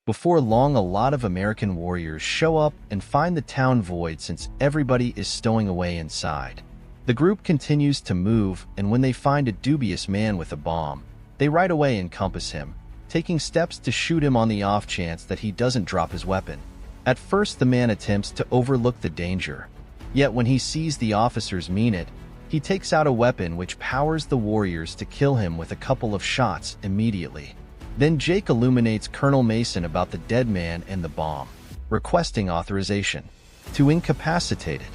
Before long, a lot of American warriors show up and find the town void since everybody is stowing away inside. The group continues to move, and when they find a dubious man with a bomb, they right away encompass him, taking steps to shoot him on the off chance that he doesn't drop his weapon. At first, the man attempts to overlook the danger. Yet when he sees the officers mean it, he takes out a weapon which powers the warriors to kill him with a couple of shots immediately. Then Jake illuminates Colonel Mason about the dead man and the bomb, requesting authorization to incapacitate it.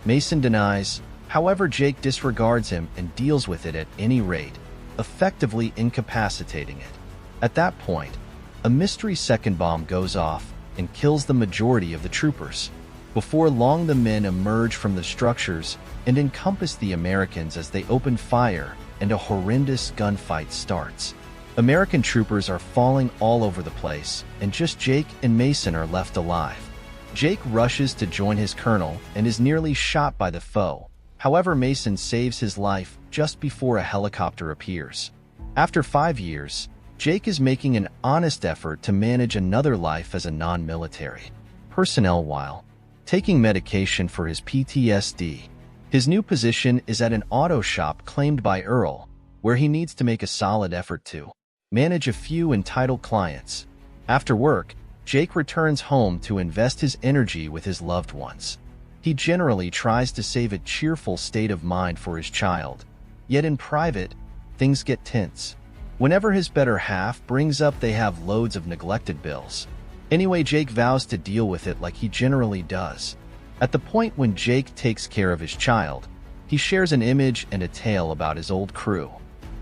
Mason denies, however Jake disregards him and deals with it at any rate, effectively incapacitating it. At that point, a mystery second bomb goes off and kills the majority of the troopers. Before long, the men emerge from the structures and encompass the Americans as they open fire, and a horrendous gunfight starts. American troopers are falling all over the place, and just Jake and Mason are left alive. Jake rushes to join his colonel and is nearly shot by the foe. However, Mason saves his life just before a helicopter appears. After 5 years, Jake is making an honest effort to manage another life as a non-military personnel while taking medication for his PTSD. His new position is at an auto shop claimed by Earl, where he needs to make a solid effort to manage a few entitled clients. After work, Jake returns home to invest his energy with his loved ones. He generally tries to save a cheerful state of mind for his child, yet in private, things get tense. Whenever his better half brings up they have loads of neglected bills. Anyway, Jake vows to deal with it like he generally does. At the point when Jake takes care of his child, he shares an image and a tale about his old crew.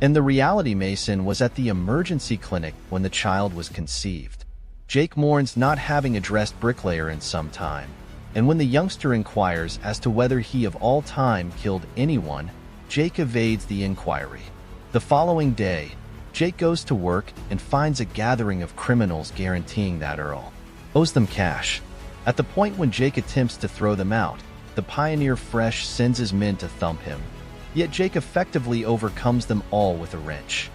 In the reality, Mason was at the emergency clinic when the child was conceived. Jake mourns not having addressed Bricklayer in some time, and when the youngster inquires as to whether he of all time killed anyone, Jake evades the inquiry. The following day, Jake goes to work and finds a gathering of criminals guaranteeing that Earl owes them cash. At the point when Jake attempts to throw them out, the pioneer Fresh sends his men to thump him. Yet Jake effectively overcomes them all with a wrench.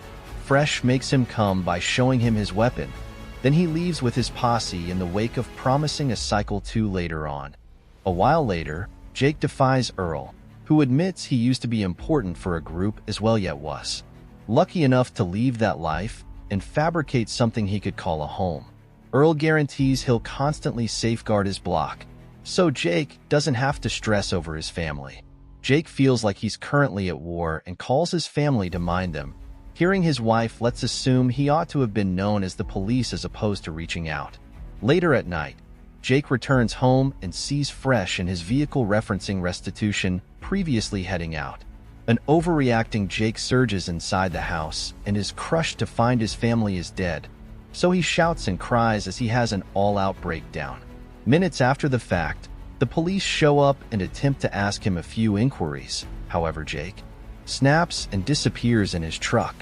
Fresh makes him come by showing him his weapon. Then he leaves with his posse in the wake of promising a cycle 2 later on. A while later, Jake defies Earl, who admits he used to be important for a group as well yet was lucky enough to leave that life and fabricate something he could call a home. Earl guarantees he'll constantly safeguard his block, so Jake doesn't have to stress over his family. Jake feels like he's currently at war and calls his family to mind them. Hearing his wife, let's assume he ought to have been known as the police as opposed to reaching out. Later at night, Jake returns home and sees Fresh in his vehicle referencing restitution, previously heading out. An overreacting Jake surges inside the house and is crushed to find his family is dead, so he shouts and cries as he has an all-out breakdown. Minutes after the fact, the police show up and attempt to ask him a few inquiries. However, Jake snaps and disappears in his truck.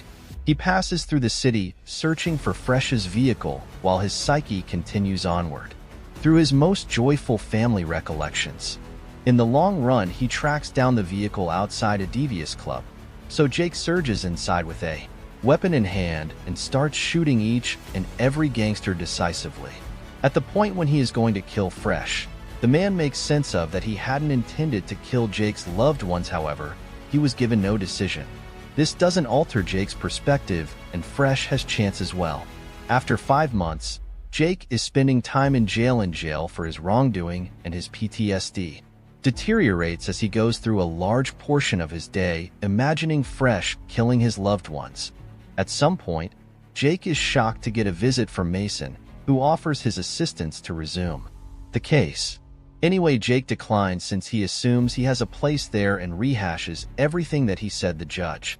He passes through the city searching for Fresh's vehicle while his psyche continues onward through his most joyful family recollections. In the long run, he tracks down the vehicle outside a devious club, so Jake surges inside with a weapon in hand and starts shooting each and every gangster decisively. At the point when he is going to kill Fresh, the man makes sense of that he hadn't intended to kill Jake's loved ones. However, he was given no decision. This doesn't alter Jake's perspective, and Fresh has chance as well. After 5 months, Jake is spending time in jail for his wrongdoing, and his PTSD deteriorates as he goes through a large portion of his day imagining Fresh killing his loved ones. At some point, Jake is shocked to get a visit from Mason, who offers his assistance to resume the case. Anyway, Jake declines since he assumes he has a place there and rehashes everything that he said the judge.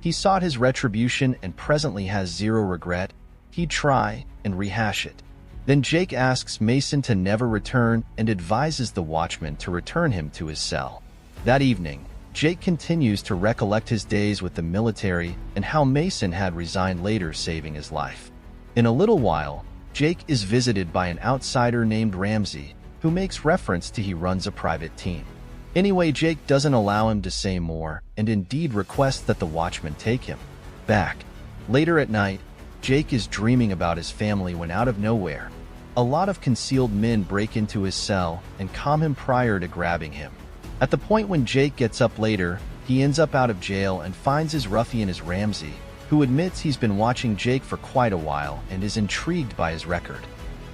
He sought his retribution and presently has zero regret. He'd try and rehash it. Then Jake asks Mason to never return and advises the watchman to return him to his cell. That evening, Jake continues to recollect his days with the military and how Mason had resigned later, saving his life. In a little while, Jake is visited by an outsider named Ramsey, who makes reference to he runs a private team. Anyway, Jake doesn't allow him to say more and indeed requests that the watchman take him back. Later at night, Jake is dreaming about his family when out of nowhere, a lot of concealed men break into his cell and calm him prior to grabbing him. At the point when Jake gets up later, he ends up out of jail and finds his ruffian is Ramsey, who admits he's been watching Jake for quite a while and is intrigued by his record.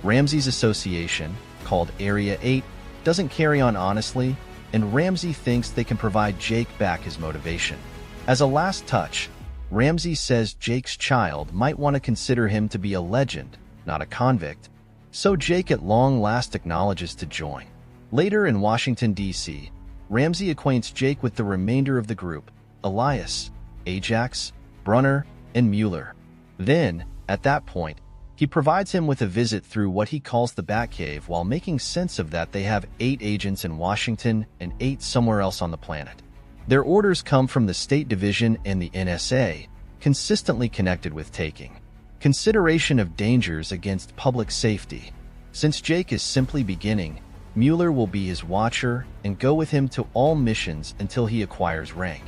Ramsey's association, called Area 8, doesn't carry on honestly, and Ramsey thinks they can provide Jake back his motivation. As a last touch, Ramsey says Jake's child might want to consider him to be a legend, not a convict, so Jake at long last acknowledges to join. Later in Washington, D.C., Ramsey acquaints Jake with the remainder of the group, Elias, Ajax, Brunner, and Mueller. Then, at that point, he provides him with a visit through what he calls the Batcave while making sense of that they have 8 agents in Washington and 8 somewhere else on the planet. Their orders come from the State Division and the NSA, consistently connected with taking consideration of dangers against public safety. Since Jake is simply beginning, Mueller will be his watcher and go with him to all missions until he acquires rank.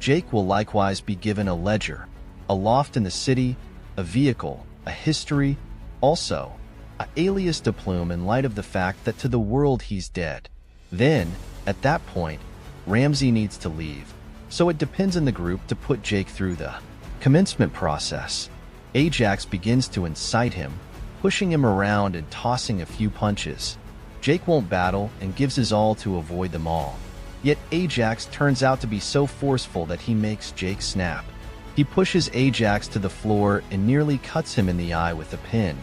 Jake will likewise be given a ledger, a loft in the city, a vehicle, a history, also a alias de plume in light of the fact that to the world he's dead. Then, at that point, Ramsey needs to leave, so it depends on the group to put Jake through the commencement process. Ajax begins to incite him, pushing him around and tossing a few punches. Jake won't battle and gives his all to avoid them all. Yet Ajax turns out to be so forceful that he makes Jake snap. He pushes Ajax to the floor and nearly cuts him in the eye with a pin.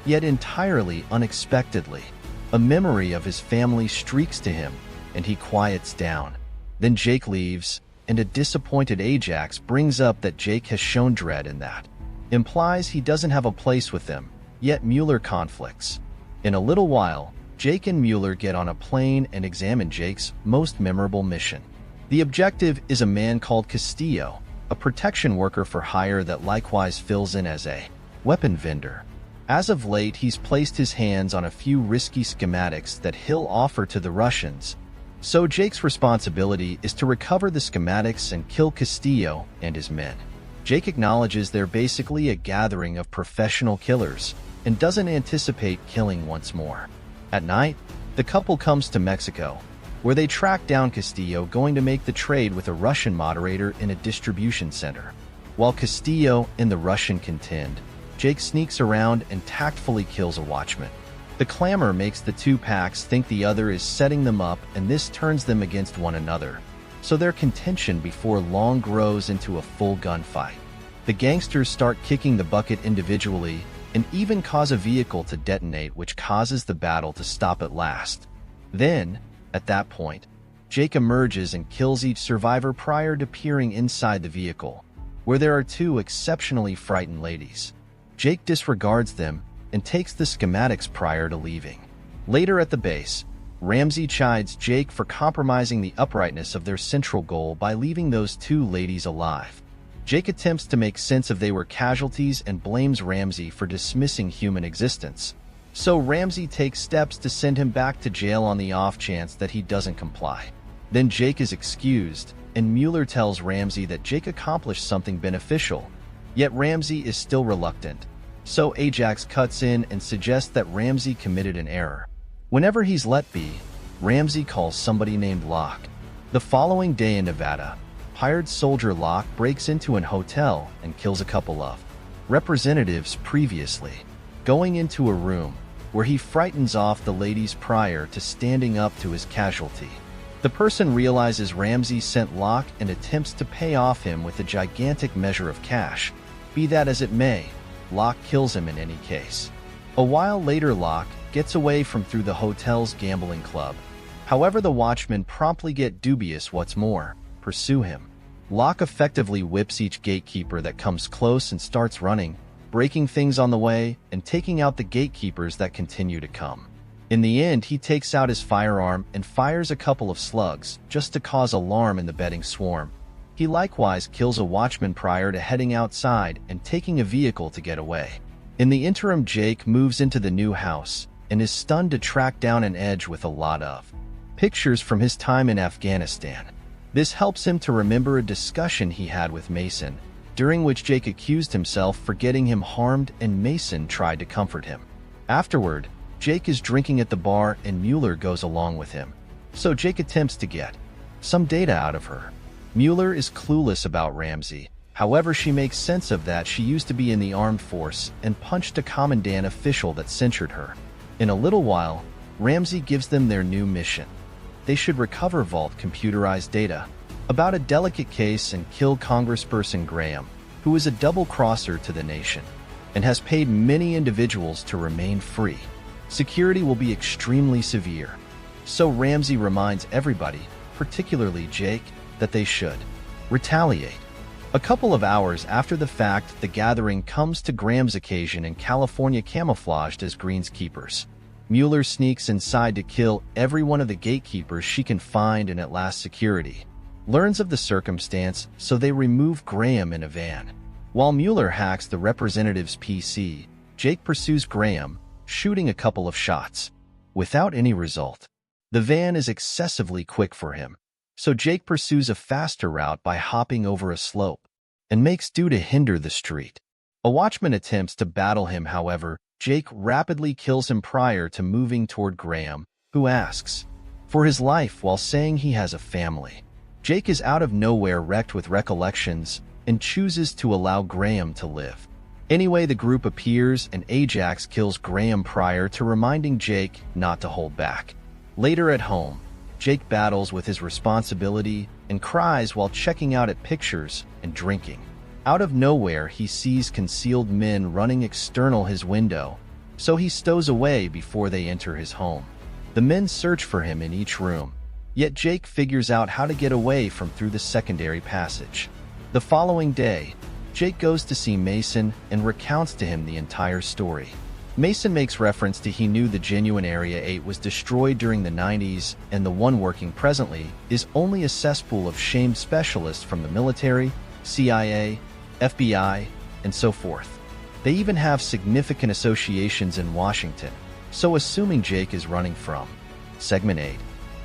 Yet entirely unexpectedly, a memory of his family streaks to him, and he quiets down. Then Jake leaves, and a disappointed Ajax brings up that Jake has shown dread in that. Implies he doesn't have a place with them, yet Mueller conflicts. In a little while, Jake and Mueller get on a plane and examine Jake's most memorable mission. The objective is a man called Castillo, a protection worker for hire that likewise fills in as a weapon vendor. As of late, he's placed his hands on a few risky schematics that he'll offer to the Russians. So Jake's responsibility is to recover the schematics and kill Castillo and his men. Jake acknowledges they're basically a gathering of professional killers and doesn't anticipate killing once more. At night, the couple comes to Mexico, where they track down Castillo going to make the trade with a Russian moderator in a distribution center. While Castillo and the Russian contend, Jake sneaks around and tactfully kills a watchman. The clamor makes the two packs think the other is setting them up, and this turns them against one another, so their contention before long grows into a full gunfight. The gangsters start kicking the bucket individually and even cause a vehicle to detonate, which causes the battle to stop at last. Then, at that point, Jake emerges and kills each survivor prior to peering inside the vehicle, where there are 2 exceptionally frightened ladies. Jake disregards them and takes the schematics prior to leaving. Later at the base, Ramsey chides Jake for compromising the uprightness of their central goal by leaving those 2 ladies alive. Jake attempts to make sense of they were casualties and blames Ramsey for dismissing human existence. So Ramsey takes steps to send him back to jail on the off chance that he doesn't comply. Then Jake is excused, and Mueller tells Ramsey that Jake accomplished something beneficial. Yet Ramsey is still reluctant, so Ajax cuts in and suggests that Ramsey committed an error. Whenever he's let be, Ramsey calls somebody named Locke. The following day in Nevada, hired soldier Locke breaks into an hotel and kills a couple of representatives previously, going into a room where he frightens off the ladies prior to standing up to his casualty. The person realizes Ramsey sent Locke and attempts to pay off him with a gigantic measure of cash. Be that as it may, Locke kills him in any case. A while later, Locke gets away from through the hotel's gambling club. However, the watchmen promptly get dubious. What's more, pursue him. Locke effectively whips each gatekeeper that comes close and starts running, breaking things on the way and taking out the gatekeepers that continue to come. In the end, he takes out his firearm and fires a couple of slugs just to cause alarm in the betting swarm. He likewise kills a watchman prior to heading outside and taking a vehicle to get away. In the interim, Jake moves into the new house and is stunned to track down an edge with a lot of pictures from his time in Afghanistan. This helps him to remember a discussion he had with Mason, during which Jake accused himself for getting him harmed and Mason tried to comfort him. Afterward, Jake is drinking at the bar and Mueller goes along with him, so Jake attempts to get some data out of her. Mueller is clueless about Ramsey. However, she makes sense of that. She used to be in the armed force and punched a commandant official that censured her. In a little while, Ramsey gives them their new mission. They should recover vault computerized data about a delicate case and kill Congressperson Graham, who is a double-crosser to the nation and has paid many individuals to remain free. Security will be extremely severe. So Ramsey reminds everybody, particularly Jake, that they should retaliate. A couple of hours after the fact, the gathering comes to Graham's occasion in California camouflaged as greenskeepers. Mueller sneaks inside to kill every one of the gatekeepers she can find and at last security learns of the circumstance, so they remove Graham in a van. While Mueller hacks the representative's PC, Jake pursues Graham, shooting a couple of shots. Without any result. The van is excessively quick for him, so Jake pursues a faster route by hopping over a slope and makes do to hinder the street. A watchman attempts to battle him, however, Jake rapidly kills him prior to moving toward Graham, who asks for his life while saying he has a family. Jake is out of nowhere wrecked with recollections and chooses to allow Graham to live. Anyway, the group appears and Ajax kills Graham prior to reminding Jake not to hold back. Later at home, Jake battles with his responsibility and cries while checking out at pictures and drinking. Out of nowhere, he sees concealed men running external his window, so he stows away before they enter his home. The men search for him in each room, yet Jake figures out how to get away from through the secondary passage. The following day, Jake goes to see Mason and recounts to him the entire story. Mason makes reference to he knew the genuine Area 8 was destroyed during the 90s and the one working presently is only a cesspool of shamed specialists from the military, CIA, FBI, and so forth. They even have significant associations in Washington, so assuming Jake is running from Segment 8,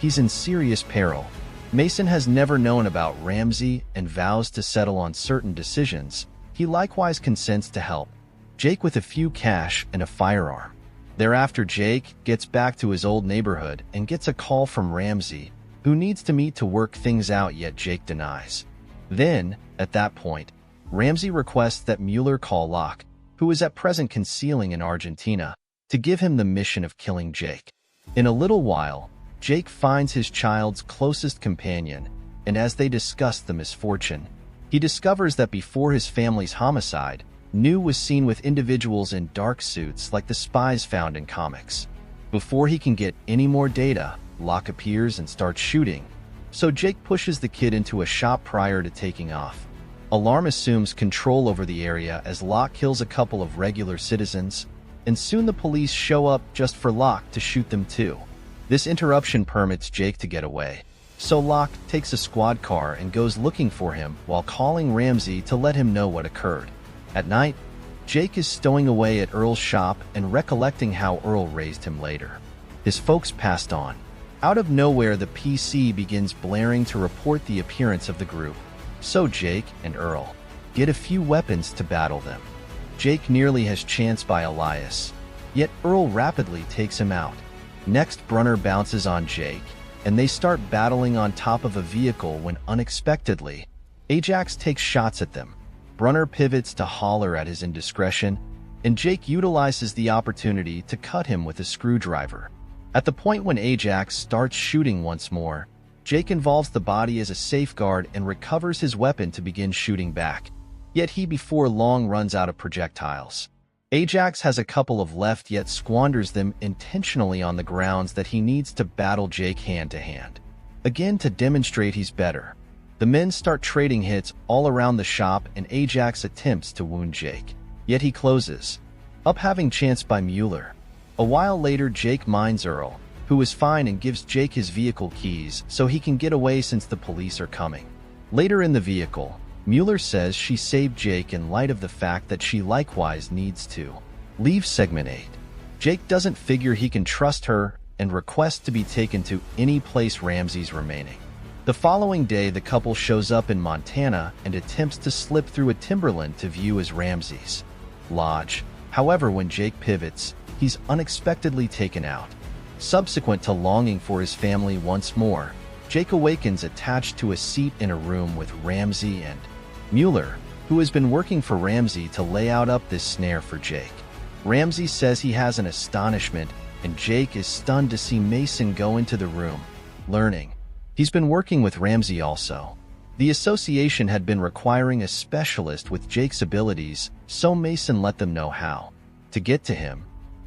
he's in serious peril. Mason has never known about Ramsey and vows to settle on certain decisions. He likewise consents to help Jake with a few cash and a firearm. Thereafter, Jake gets back to his old neighborhood and gets a call from Ramsey, who needs to meet to work things out, yet Jake denies. Then, at that point, Ramsey requests that Mueller call Locke, who is at present concealing in Argentina, to give him the mission of killing Jake. In a little while, Jake finds his child's closest companion, and as they discuss the misfortune, he discovers that before his family's homicide, New was seen with individuals in dark suits like the spies found in comics. Before he can get any more data, Locke appears and starts shooting, so Jake pushes the kid into a shop prior to taking off. Alarm assumes control over the area as Locke kills a couple of regular citizens, and soon the police show up just for Locke to shoot them too. This interruption permits Jake to get away, so Locke takes a squad car and goes looking for him while calling Ramsey to let him know what occurred. At night, Jake is stowing away at Earl's shop and recollecting how Earl raised him later. His folks passed on. Out of nowhere, the PC begins blaring to report the appearance of the group, so Jake and Earl get a few weapons to battle them. Jake nearly has chance by Elias, yet Earl rapidly takes him out. Next, Brunner bounces on Jake, and they start battling on top of a vehicle when unexpectedly, Ajax takes shots at them. Brunner pivots to holler at his indiscretion, and Jake utilizes the opportunity to cut him with a screwdriver. At the point when Ajax starts shooting once more, Jake involves the body as a safeguard and recovers his weapon to begin shooting back. Yet he before long runs out of projectiles. Ajax has a couple of left yet squanders them intentionally on the grounds that he needs to battle Jake hand to hand. Again, to demonstrate he's better. The men start trading hits all around the shop and Ajax attempts to wound Jake. Yet he closes up having chance by Mueller. A while later, Jake minds Earl, who is fine, and gives Jake his vehicle keys so he can get away since the police are coming. Later in the vehicle, Mueller says she saved Jake in light of the fact that she likewise needs to leave Segment 8. Jake doesn't figure he can trust her and requests to be taken to any place Ramsey's remaining. The following day, the couple shows up in Montana and attempts to slip through a timberland to view as Ramsey's lodge. However, when Jake pivots, he's unexpectedly taken out. Subsequent to longing for his family once more, Jake awakens attached to a seat in a room with Ramsey and Mueller, who has been working for Ramsey to lay out this snare for Jake. Ramsey says he has an astonishment, and Jake is stunned to see Mason go into the room, learning he's been working with Ramsey also. The association had been requiring a specialist with Jake's abilities, so Mason let them know how to get to him.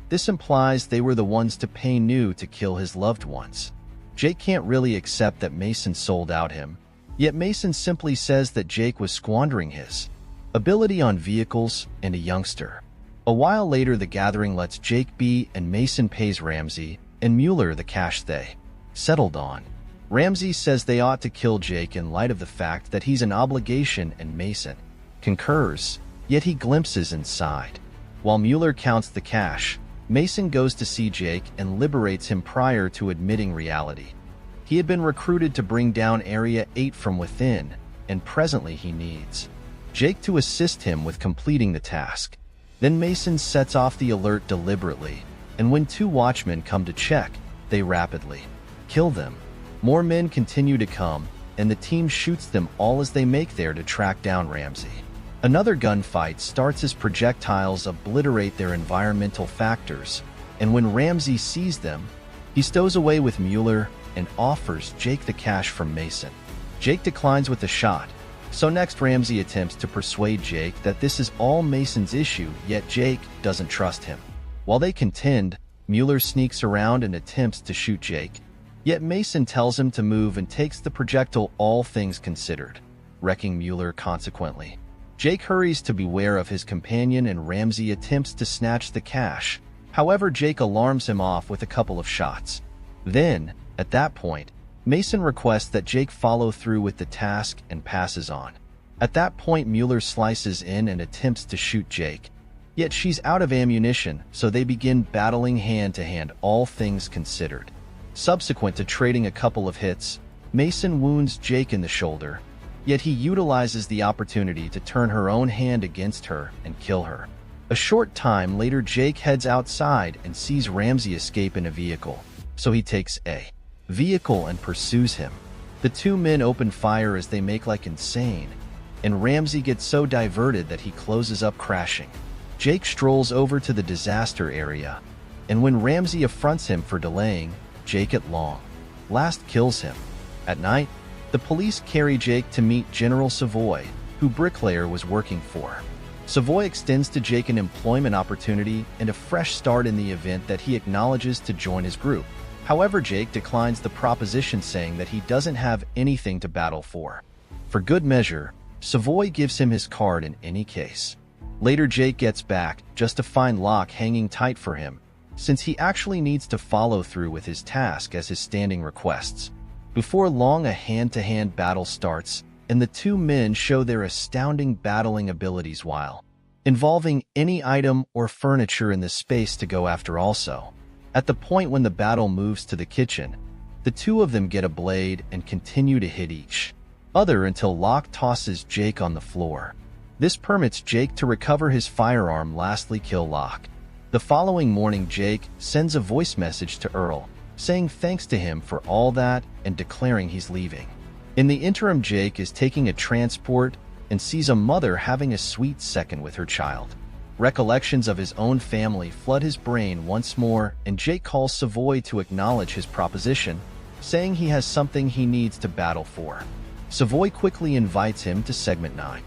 This implies they were the ones to pay new to kill his loved ones. Jake can't really accept that Mason sold out him, yet Mason simply says that Jake was squandering his ability on vehicles and a youngster. A while later, the gathering lets Jake be, and Mason pays Ramsey and Mueller the cash they settled on. Ramsey says they ought to kill Jake in light of the fact that he's an obligation, and Mason concurs, yet he glimpses inside. While Mueller counts the cash, Mason goes to see Jake and liberates him prior to admitting reality. He had been recruited to bring down Area 8 from within, and presently he needs Jake to assist him with completing the task. Then Mason sets off the alert deliberately, and when 2 watchmen come to check, they rapidly kill them. More men continue to come, and the team shoots them all as they make there to track down Ramsey. Another gunfight starts as projectiles obliterate their environmental factors, and when Ramsey sees them, he stows away with Mueller and offers Jake the cash from Mason. Jake declines with a shot, so next Ramsey attempts to persuade Jake that this is all Mason's issue, yet Jake doesn't trust him. While they contend, Mueller sneaks around and attempts to shoot Jake, yet Mason tells him to move and takes the projectile, all things considered, wrecking Mueller consequently. Jake hurries to beware of his companion, and Ramsey attempts to snatch the cash. However, Jake alarms him off with a couple of shots. Then, at that point, Mason requests that Jake follow through with the task and passes on. At that point, Mueller slices in and attempts to shoot Jake, yet she's out of ammunition, so they begin battling hand to hand, all things considered. Subsequent to trading a couple of hits, Mason wounds Jake in the shoulder, yet he utilizes the opportunity to turn her own hand against her and kill her. A short time later, Jake heads outside and sees Ramsey escape in a vehicle, so he takes a vehicle and pursues him. The 2 men open fire as they make like insane, and Ramsey gets so diverted that he closes up crashing. Jake strolls over to the disaster area, and when Ramsey affronts him for delaying, Jake at long last kills him. At night, the police carry Jake to meet General Savoy, who Bricklayer was working for. Savoy extends to Jake an employment opportunity and a fresh start in the event that he acknowledges to join his group. However, Jake declines the proposition, saying that he doesn't have anything to battle for. For good measure, Savoy gives him his card in any case. Later, Jake gets back just to find Locke hanging tight for him, since he actually needs to follow through with his task as his standing requests. Before long, a hand-to-hand battle starts, and the 2 men show their astounding battling abilities while involving any item or furniture in the space to go after also. At the point when the battle moves to the kitchen, the 2 of them get a blade and continue to hit each other until Locke tosses Jake on the floor. This permits Jake to recover his firearm, lastly kill Locke. The following morning, Jake sends a voice message to Earl, saying thanks to him for all that and declaring he's leaving. In the interim, Jake is taking a transport and sees a mother having a sweet second with her child. Recollections of his own family flood his brain once more, and Jake calls Savoy to acknowledge his proposition, saying he has something he needs to battle for. Savoy quickly invites him to Segment 9.